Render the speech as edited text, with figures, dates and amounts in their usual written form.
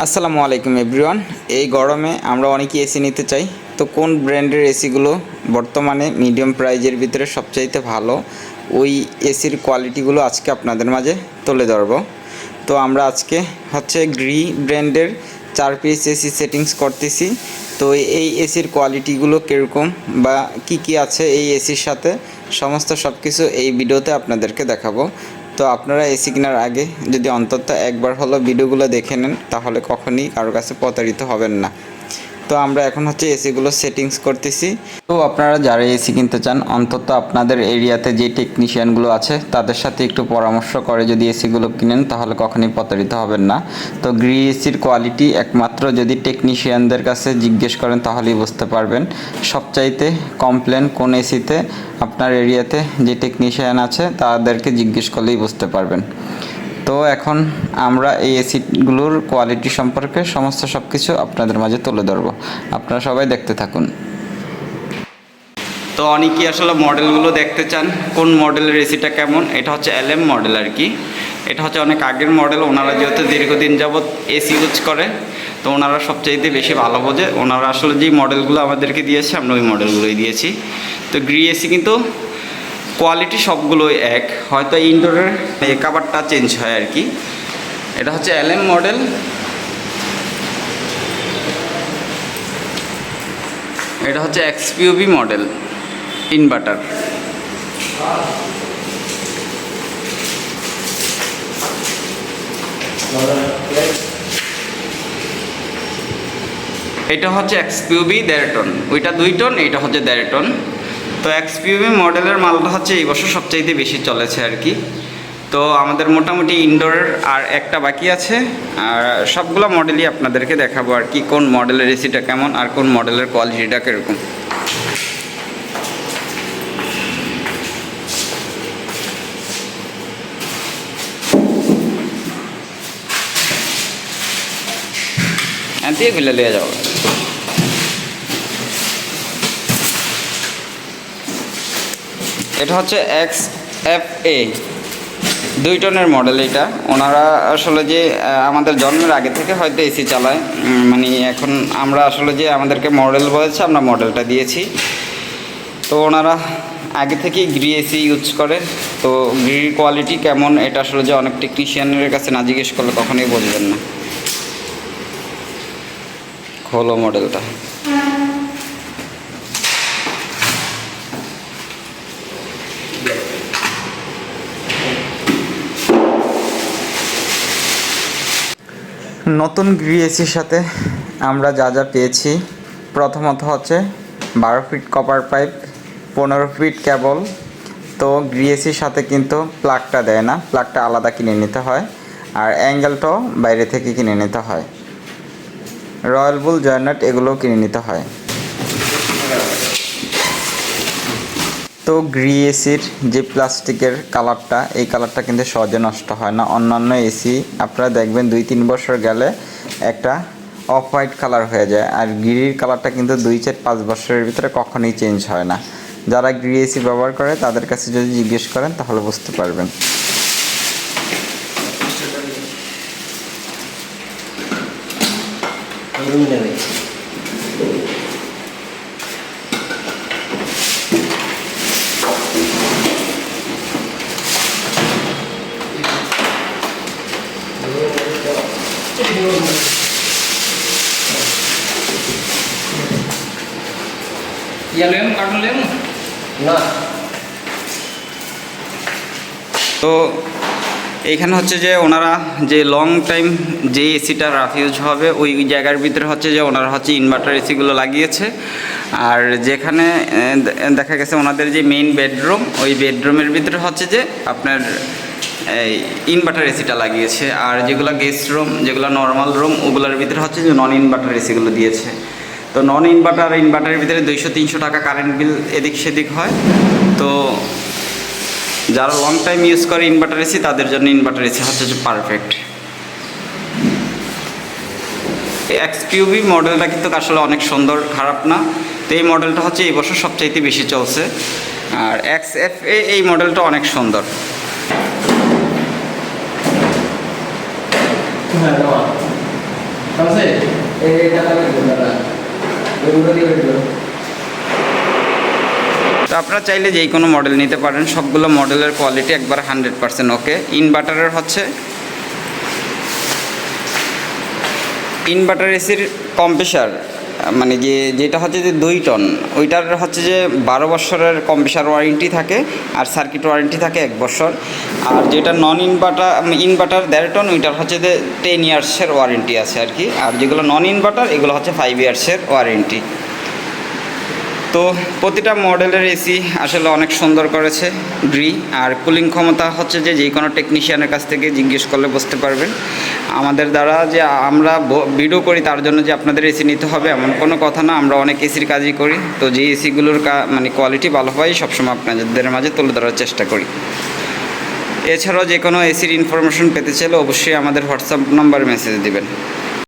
আসসালামু আলাইকুম এভরিওয়ান। এই গরমে আমরা অনেকেই এসি নিতে চাই, তো কোন ব্র্যান্ডের এসিগুলো বর্তমানে মিডিয়াম প্রাইজের ভিতরে সবচাইতে ভালো, ওই এসির কোয়ালিটিগুলো আজকে আপনাদের মাঝে তুলে ধরব। তো আমরা আজকে গ্রি ব্র্যান্ডের 4 পিস এসি সেটিংস করতেছি। তো এই এসির কোয়ালিটিগুলো কীরকম বা কি আছে এই এসির সাথে সমস্ত সব কিছু এই ভিডিওতে আপনাদেরকে দেখাবো। তো আপনারা এসি কেনার আগে যদি অন্তত একবার হলো ভিডিওগুলো দেখে নেন, তাহলে কখনই কারোর কাছে প্রতারিত হবেন না। তো আমরা এখন এসিগুলো সেটিংস করতেছি। তো আপনারা যারা এসি কিনতে চান, অন্তত আপনাদের এরিয়াতে যে টেকনিশিয়ানগুলো আছে তাদের সাথে একটু পরামর্শ করে যদি এসিগুলো কিনেন, তাহলে কখনই প্রতারিত হবেন না। তো গ্রি এসির কোয়ালিটি একমাত্র যদি টেকনিশিয়ানদের কাছে জিজ্ঞেস করেন তাহলেই বুঝতে পারবেন সবচাইতে কমপ্লেন কোন এসিতে। আপনার এরিয়াতে যে টেকনিশিয়ান আছে তাদেরকে জিজ্ঞেস করলেই বুঝতে পারবেন। তো এখন আমরা এই এসিগুলোর কোয়ালিটি সম্পর্কে সমস্ত সব কিছু আপনাদের মাঝে তুলে ধরবো। আপনারা সবাই দেখতে থাকুন। তো অনেকেই আসলে মডেলগুলো দেখতে চান, কোন মডেলের এসিটা কেমন। এটা LM মডেল আর কি। এটা অনেক আগের মডেল। ওনারা যেহেতু দীর্ঘদিন যাবৎ এসি ইউজ করে, তো ওনারা সবচাইতে বেশি ভালো বোঝে। ওনারা আসলে যেই মডেলগুলো আমাদেরকে দিয়েছে আমরা ওই মডেলগুলোই দিয়েছি। তো গ্রি এসি কিন্তু কোয়ালিটি সবগুলোই এক, হয়তো ইনডোরের কাভারটা চেঞ্জ হয় আর কি। এটা LM মডেল। এটা XPUB মডেল ইনভার্টার। এটা XPUB 1.5 টন, ওইটা 2 টন, এইটা 1.5 টন। তো XPUB মডেলের মালটা এই বছর সবচাইতে বেশি চলেছে আর কি। তো আমাদের মোটামুটি ইনডোরের আর একটা বাকি আছে, আর সবগুলো মডেলই আপনাদেরকে দেখাবো আর কি, কোন মডেলের এসিটা কেমন আর কোন মডেলের কোয়ালিটিটা কীরকম। দিয়ে ফেলে নিয়ে যাবো। এটা XFA 2 টনের মডেল। এটা ওনারা আসলে যে আমাদের জন্মের আগে থেকে হয়তো এসি চালায়, মানে এখন আমরা আসলে যে আমাদেরকে মডেল বলেছে আমরা মডেলটা দিয়েছি। তো ওনারা আগে থেকেই গ্রি এসি ইউজ করে। তো গ্রির কোয়ালিটি কেমন এটা আসলে যে অনেক টেকনিশিয়ানের কাছে না জিজ্ঞেস করলে কখনোই বলবেন না। হলো মডেলটা। নতুন গ্রি এসির সাথে আমরা যা পেয়েছি, প্রথমত 12 ফিট কপার পাইপ, 15 ফিট কেবল। তো গ্রি এসির সাথে কিন্তু প্লাগটা দেয় না, প্লাগটা আলাদা কিনে নিতে হয়, আর অ্যাঙ্গেলটাও বাইরে থেকে কিনে নিতে হয়। রয়্যাল বুল জয়নাট এগুলোও কিনে নিতে হয়। তো গ্রি এসির যে প্লাস্টিকের কালারটা, এই কালারটা কিন্তু সহজে নষ্ট হয় না। অন্যান্য এসি আপনারা দেখবেন 2-3 বছর গেলে একটা অফ হোয়াইট কালার হয়ে যায়, আর গ্রির কালারটা কিন্তু 2-4-5 বছরের ভিতরে কখনোই চেঞ্জ হয় না। যারা গ্রি এসি ব্যবহার করে তাদের কাছে যদি জিজ্ঞেস করেন তাহলে বুঝতে পারবেন। তো এইখানে যে ওনারা যে লং টাইম যে এসিটা রাফ ইউজ হবে ওই জায়গার ভিতরে যে ওনারা ইনভার্টার এসিগুলো লাগিয়েছে। আর যেখানে দেখা গেছে ওনাদের যে মেইন বেডরুম, ওই বেডরুমের ভিতরে যে আপনার এই ইনভার্টার এসিটা লাগিয়েছে। আর যেগুলো গেস্ট রুম, যেগুলো নর্মাল রুম, ওগুলোর ভিতরে যে নন ইনভার্টার এসিগুলো দিয়েছে। তো নন ইনভার্টার আর ইনভার্টারের ভিতরে 200-300 টাকা কারেন্ট বিল এদিক সেদিক হয়। তো যারা লং টাইম ইউজ করে ইনভার্টার এসি, তাদের জন্য ইনভার্টার এসি পারফেক্ট। XPUB মডেলটা কিন্তু আসলে অনেক সুন্দর, খারাপ না। তো এই মডেলটা এই বছর সবচাইতে বেশি চলছে। আর XFA এই মডেলটা অনেক সুন্দর। তো আপনারা চাইলে যেই কোনো মডেল নিতে পারেন, সবগুলো মডেলের কোয়ালিটি একবার 100% ওকে। ইনভার্টারের হচ্ছে ইনভার্টার এসির কম্প্রেসার, মানে যেটা হচ্ছে যে 2 টন, ওইটার হচ্ছে যে 12 বছরের কম্প্রেসার ওয়ারেন্টি থাকে, আর সার্কিট ওয়ারেন্টি থাকে 1 বছর। আর যেটা নন ইনভার্টার 1.5 টন, ওইটার হচ্ছে যে 10 ইয়ার্সের ওয়ারেন্টি আছে আর কি। আর যেগুলো নন ইনভার্টার এগুলো হচ্ছে 5 ইয়ার্সের ওয়ারেন্টি। তো প্রতিটা মডেলের এসি আসলে অনেক সুন্দর করেছে গ্রি। আর কুলিং ক্ষমতা হচ্ছে যে কোনো টেকনিশিয়ানের কাছ থেকে জিজ্ঞেস করলে বুঝতে পারবেন। আমাদের দ্বারা যে আমরা ভিডিও করি তার জন্য যে আপনাদের এসি নিতে হবে এমন কোনো কথা না, আমরা অনেক এসির কাজই করি। তো যে এসিগুলোর মানে কোয়ালিটি ভালো হয় সবসময় আপনাদের মাঝে তুলে ধরার চেষ্টা করি। এছাড়াও যে কোনো এসির ইনফরমেশন পেতে চাইলে অবশ্যই আমাদের হোয়াটসঅ্যাপ নাম্বারে মেসেজ দিবেন।